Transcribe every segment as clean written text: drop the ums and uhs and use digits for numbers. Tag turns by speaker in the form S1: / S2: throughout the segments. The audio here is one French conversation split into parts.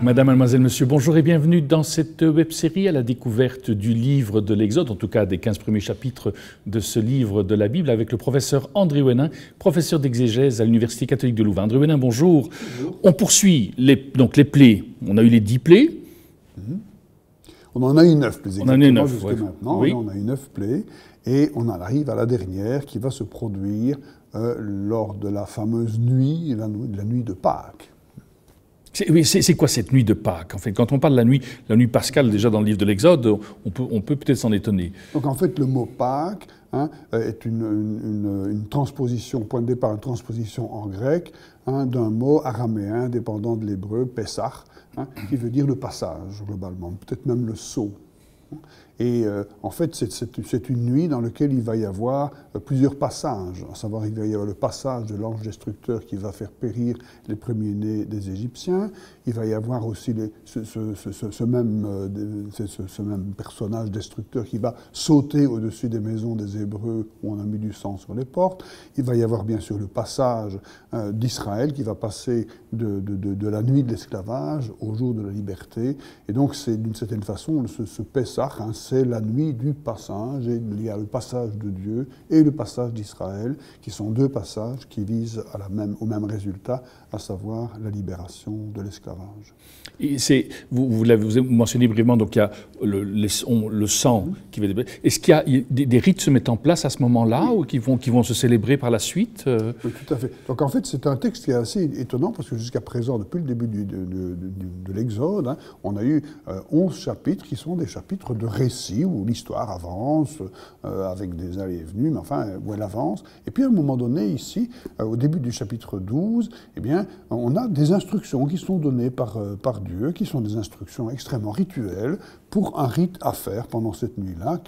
S1: Madame, mademoiselle, monsieur, bonjour et bienvenue dans cette web-série à la découverte du livre de l'Exode, en tout cas des 15 premiers chapitres de ce livre de la Bible, avec le professeur André Ouénin, professeur d'exégèse à l'Université catholique de Louvain. André Ouénin, bonjour. Bonjour. On poursuit les plaies. On a eu les 10 plaies.
S2: On en a eu 9 plus exactement jusqu'à maintenant.
S1: Oui.
S2: On a eu 9 plaies et on en arrive à la dernière qui va se produire lors de la fameuse nuit, la nuit de Pâques.
S1: C'est quoi cette nuit de Pâques? En fait, quand on parle de la nuit pascale, déjà dans le livre de l'Exode, on peut peut-être s'en étonner.
S2: Donc en fait, le mot Pâques est une transposition, point de départ, une transposition en grec d'un mot araméen dépendant de l'hébreu, Pessah, qui veut dire le passage, globalement, peut-être même le saut. Et en fait, c'est une nuit dans laquelle il va y avoir plusieurs passages. À savoir, il va y avoir le passage de l'ange destructeur qui va faire périr les premiers-nés des Égyptiens. Il va y avoir aussi ce même personnage destructeur qui va sauter au-dessus des maisons des Hébreux où on a mis du sang sur les portes. Il va y avoir bien sûr le passage d'Israël qui va passer de la nuit de l'esclavage au jour de la liberté. Et donc, c'est d'une certaine façon, ce Pessah, c'est la nuit du passage, et il y a le passage de Dieu et le passage d'Israël, qui sont deux passages qui visent au même résultat, à savoir la libération de l'esclavage.
S1: Et vous mentionnez brièvement, donc il y a le sang qui va débouler. Est-ce qu'il y a des rites se mettent en place à ce moment-là, ou qui vont se célébrer par la suite?
S2: Oui, tout à fait. Donc en fait, c'est un texte qui est assez étonnant, parce que jusqu'à présent, depuis le début de l'Exode, on a eu 11 chapitres qui sont des chapitres de récit où l'histoire avance avec des allées et venues, mais enfin, où elle avance. Et puis à un moment donné, ici, au début du chapitre 12, eh bien, on a des instructions qui sont données par Dieu, qui sont des instructions extrêmement rituelles pour un rite à faire pendant cette nuit-là,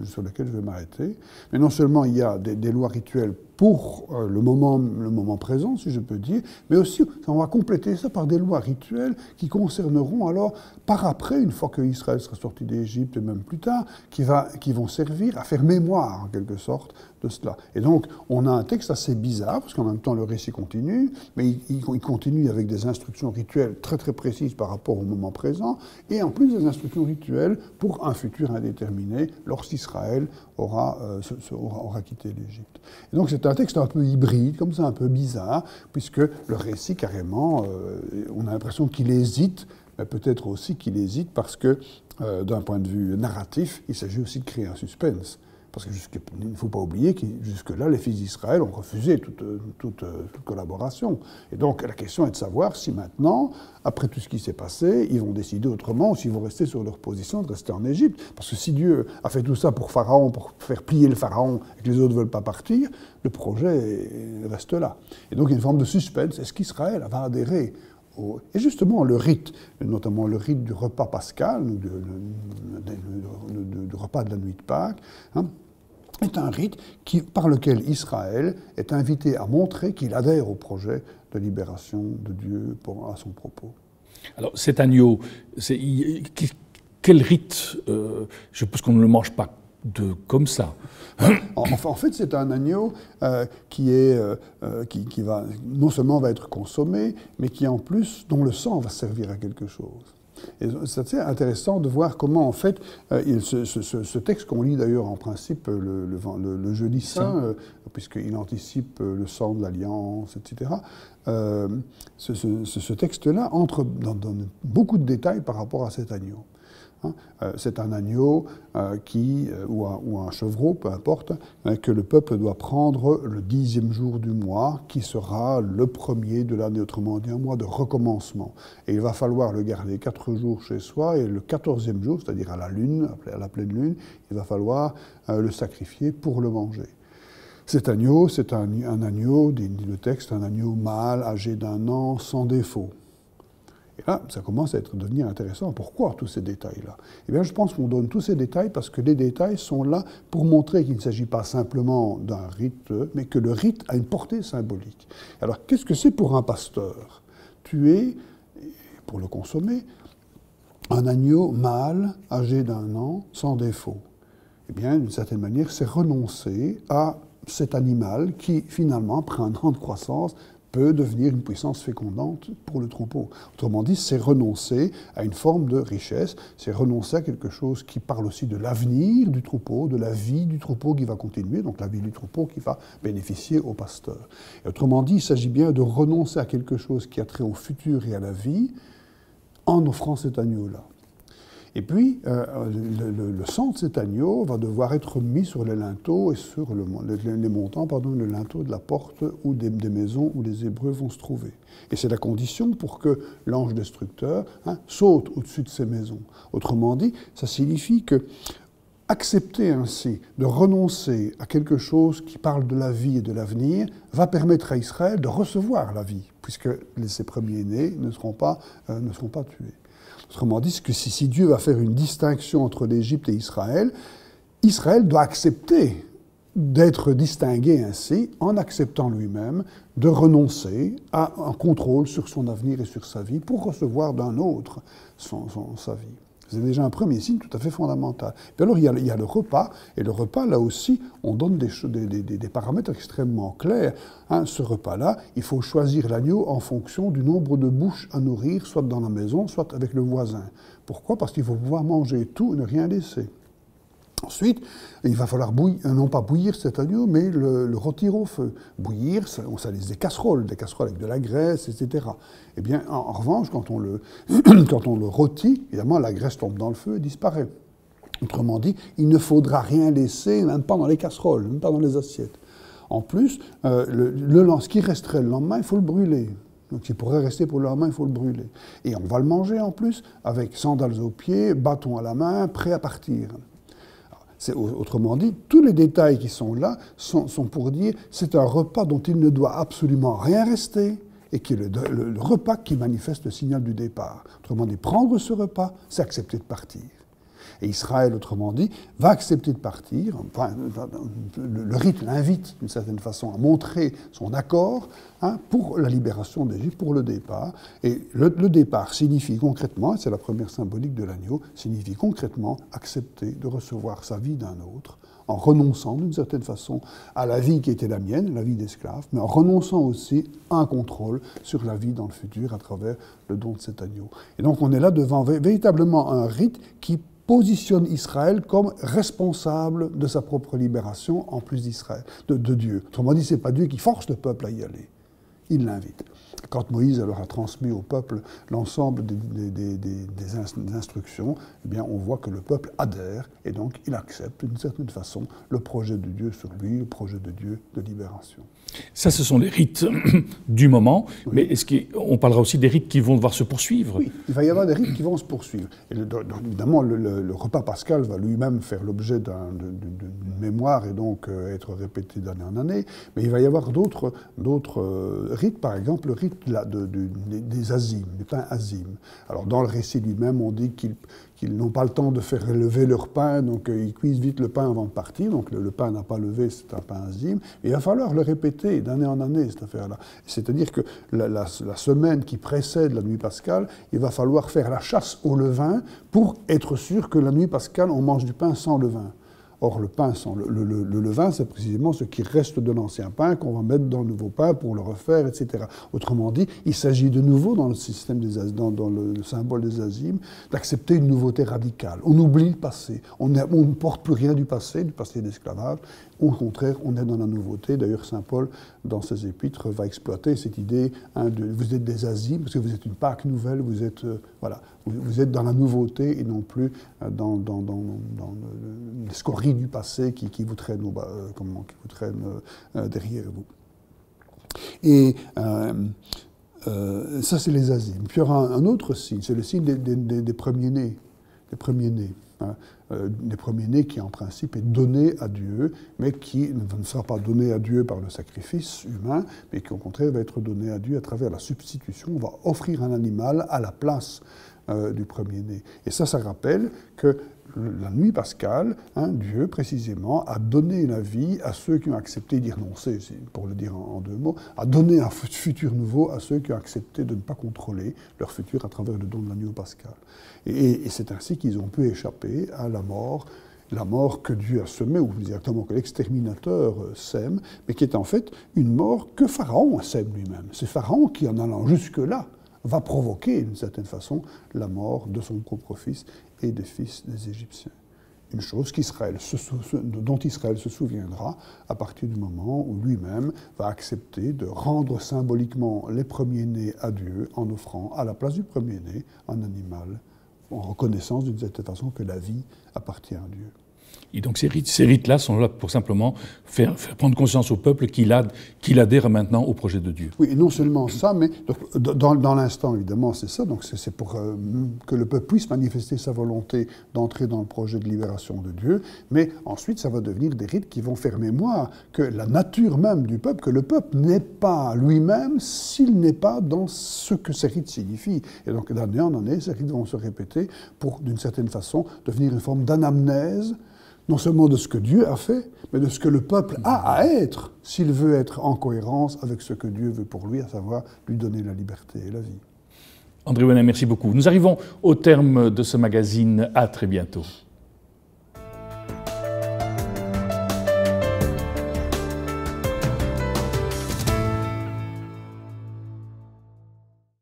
S2: sur lequel je vais m'arrêter. Mais non seulement il y a des lois rituelles pour le moment présent, si je peux dire, mais aussi on va compléter ça par des lois rituelles qui concerneront alors par après, une fois que Israël sera sorti d'Égypte et même plus tard, qui vont servir à faire mémoire en quelque sorte de cela. Et donc on a un texte assez bizarre, parce qu'en même temps le récit continue, mais il continue avec des instructions rituelles très très précises par rapport au moment présent, et en plus des instructions rituelles pour un futur indéterminé, lorsqu'Israël aura quitté l'Égypte. Et donc c'est un texte un peu hybride, comme ça, un peu bizarre, puisque le récit, carrément, on a l'impression qu'il hésite, mais peut-être aussi qu'il hésite parce que, d'un point de vue narratif, il s'agit aussi de créer un suspense. Parce qu'il ne faut pas oublier que jusque-là, les fils d'Israël ont refusé toute collaboration. Et donc la question est de savoir si maintenant, après tout ce qui s'est passé, ils vont décider autrement ou s'ils vont rester sur leur position de rester en Égypte. Parce que si Dieu a fait tout ça pour Pharaon, pour faire plier le Pharaon et que les autres ne veulent pas partir, le projet reste là. Et donc il y a une forme de suspense. Est-ce qu'Israël va adhérer ? Et justement, le rite, notamment le rite du repas pascal, du repas de la nuit de Pâques, est un rite par lequel Israël est invité à montrer qu'il adhère au projet de libération de Dieu à son propos.
S1: Alors cet agneau, quel rite? Je suppose qu'on ne le mange pas comme ça.
S2: En fait, c'est un agneau qui va non seulement va être consommé, mais qui en plus, dont le sang va servir à quelque chose. Et c'est assez intéressant de voir comment, en fait, ce texte qu'on lit d'ailleurs en principe le jeudi saint, puisqu'il anticipe le sang de l'Alliance, etc., ce texte-là entre dans beaucoup de détails par rapport à cet agneau. C'est un agneau ou un chevreau, peu importe, que le peuple doit prendre le 10e jour du mois, qui sera le premier de l'année, autrement dit un mois de recommencement. Et il va falloir le garder 4 jours chez soi, et le 14e jour, c'est-à-dire à la pleine lune, il va falloir le sacrifier pour le manger. Cet agneau, c'est un agneau, dit le texte, un agneau mâle, âgé d'1 an, sans défaut. Et là, ça commence à devenir intéressant. Pourquoi tous ces détails-là? Eh bien, je pense qu'on donne tous ces détails parce que les détails sont là pour montrer qu'il ne s'agit pas simplement d'un rite, mais que le rite a une portée symbolique. Alors, qu'est-ce que c'est pour un pasteur? Tuer, pour le consommer, un agneau mâle, âgé d'1 an, sans défaut. Eh bien, d'une certaine manière, c'est renoncer à cet animal qui, finalement, après un an de croissance, peut devenir une puissance fécondante pour le troupeau. Autrement dit, c'est renoncer à une forme de richesse, c'est renoncer à quelque chose qui parle aussi de l'avenir du troupeau, de la vie du troupeau qui va continuer, donc la vie du troupeau qui va bénéficier au pasteur. Et autrement dit, il s'agit bien de renoncer à quelque chose qui a trait au futur et à la vie en offrant cet agneau-là. Et puis, le sang de cet agneau va devoir être mis sur les linteaux et sur les montants, le linteau de la porte ou des maisons où les Hébreux vont se trouver. Et c'est la condition pour que l'ange destructeur saute au-dessus de ces maisons. Autrement dit, ça signifie que accepter ainsi de renoncer à quelque chose qui parle de la vie et de l'avenir va permettre à Israël de recevoir la vie, puisque ses premiers-nés ne seront pas tués. Autrement dit, que si Dieu va faire une distinction entre l'Égypte et Israël, Israël doit accepter d'être distingué ainsi, en acceptant lui-même de renoncer à un contrôle sur son avenir et sur sa vie pour recevoir d'un autre sa vie. C'est déjà un premier signe tout à fait fondamental. Puis alors, il y a le repas, et le repas, là aussi, on donne des paramètres extrêmement clairs. Ce repas-là, il faut choisir l'agneau en fonction du nombre de bouches à nourrir, soit dans la maison, soit avec le voisin. Pourquoi? Parce qu'il faut pouvoir manger tout et ne rien laisser. Ensuite, il va falloir non pas bouillir cet agneau, mais le rôtir au feu. Bouillir, ça utilise des casseroles avec de la graisse, etc. Eh bien, en revanche, quand on le rôtit, évidemment, la graisse tombe dans le feu et disparaît. Autrement dit, il ne faudra rien laisser, même pas dans les casseroles, même pas dans les assiettes. En plus, ce qui resterait le lendemain, il faut le brûler. Donc, ce qui pourrait rester pour le lendemain, il faut le brûler. Et on va le manger en plus, avec sandales aux pieds, bâton à la main, prêt à partir. Autrement dit, tous les détails qui sont là sont pour dire c'est un repas dont il ne doit absolument rien rester et qui est le repas qui manifeste le signal du départ. Autrement dit, prendre ce repas, c'est accepter de partir. Et Israël, autrement dit, va accepter de partir. Enfin, le rite l'invite, d'une certaine façon, à montrer son accord pour la libération d'Égypte, pour le départ. Et le départ signifie concrètement, et c'est la première symbolique de l'agneau, signifie concrètement accepter de recevoir sa vie d'un autre, en renonçant d'une certaine façon à la vie qui était la mienne, la vie d'esclave, mais en renonçant aussi à un contrôle sur la vie dans le futur à travers le don de cet agneau. Et donc on est là devant véritablement un rite qui positionne Israël comme responsable de sa propre libération, en plus d'Israël, de Dieu. Autrement dit, ce n'est pas Dieu qui force le peuple à y aller. Il l'invite. Quand Moïse leur a transmis au peuple l'ensemble des instructions, eh bien, on voit que le peuple adhère et donc il accepte d'une certaine façon le projet de Dieu sur lui, le projet de Dieu de libération.
S1: Ça, ce sont les rites du moment, oui. Mais est-ce qu'on parlera aussi des rites qui vont devoir se poursuivre?
S2: Oui, il va y avoir des rites qui vont se poursuivre. Et évidemment, le repas pascal va lui-même faire l'objet d'une mémoire et donc être répété d'année en année, mais il va y avoir d'autres rites, par exemple le rite des azimes, des pains azimes. Alors dans le récit lui-même, on dit qu'ils n'ont pas le temps de faire lever leur pain, donc ils cuisent vite le pain avant de partir, donc le pain n'a pas levé, c'est un pain azime, et il va falloir le répéter d'année en année, cette affaire-là. C'est-à-dire que la semaine qui précède la nuit pascale, il va falloir faire la chasse au levain pour être sûr que la nuit pascale, on mange du pain sans levain. Or, le levain, c'est précisément ce qui reste de l'ancien pain qu'on va mettre dans le nouveau pain pour le refaire, etc. Autrement dit, il s'agit de nouveau, dans le système dans le symbole des azimes, d'accepter une nouveauté radicale. On oublie le passé. On ne porte plus rien du passé d'esclavage. Au contraire, on est dans la nouveauté. D'ailleurs, saint Paul, dans ses épîtres, va exploiter cette idée vous êtes des azimes, parce que vous êtes une Pâque nouvelle, vous êtes dans la nouveauté et non plus dans les scories du passé qui vous traînent, derrière vous. Et ça, c'est les azimes. Puis il y aura un autre signe, c'est le signe des premiers-nés. Des premiers-nés qui, en principe, est donné à Dieu, mais qui ne sera pas donné à Dieu par le sacrifice humain, mais qui, au contraire, va être donné à Dieu à travers la substitution. On va offrir un animal à la place du premier-né. Et ça rappelle que la nuit pascale, Dieu, précisément, a donné la vie à ceux qui ont accepté d'y renoncer, pour le dire en deux mots, a donné un futur nouveau à ceux qui ont accepté de ne pas contrôler leur futur à travers le don de l'agneau pascal. Et c'est ainsi qu'ils ont pu échapper à la mort la mort que Dieu a semée, ou directement que l'exterminateur sème, mais qui est en fait une mort que Pharaon sème lui-même. C'est Pharaon qui, en allant jusque-là, va provoquer, d'une certaine façon, la mort de son propre fils et des fils des Égyptiens. Une chose dont Israël se souviendra à partir du moment où lui-même va accepter de rendre symboliquement les premiers-nés à Dieu en offrant à la place du premier-né un animal, en reconnaissance d'une certaine façon que la vie appartient à Dieu.
S1: Et donc ces rites-là sont là pour simplement faire prendre conscience au peuple qu'il adhère maintenant au projet de Dieu.
S2: Oui, et non seulement ça, mais dans l'instant, évidemment, c'est ça. Donc c'est pour que le peuple puisse manifester sa volonté d'entrer dans le projet de libération de Dieu. Mais ensuite, ça va devenir des rites qui vont faire mémoire que la nature même du peuple, que le peuple n'est pas lui-même s'il n'est pas dans ce que ces rites signifient. Et donc d'année en année, ces rites vont se répéter pour, d'une certaine façon, devenir une forme d'anamnèse, non seulement de ce que Dieu a fait, mais de ce que le peuple a à être, s'il veut être en cohérence avec ce que Dieu veut pour lui, à savoir lui donner la liberté et la vie.
S1: André Ouénin, merci beaucoup. Nous arrivons au terme de ce magazine. À très bientôt.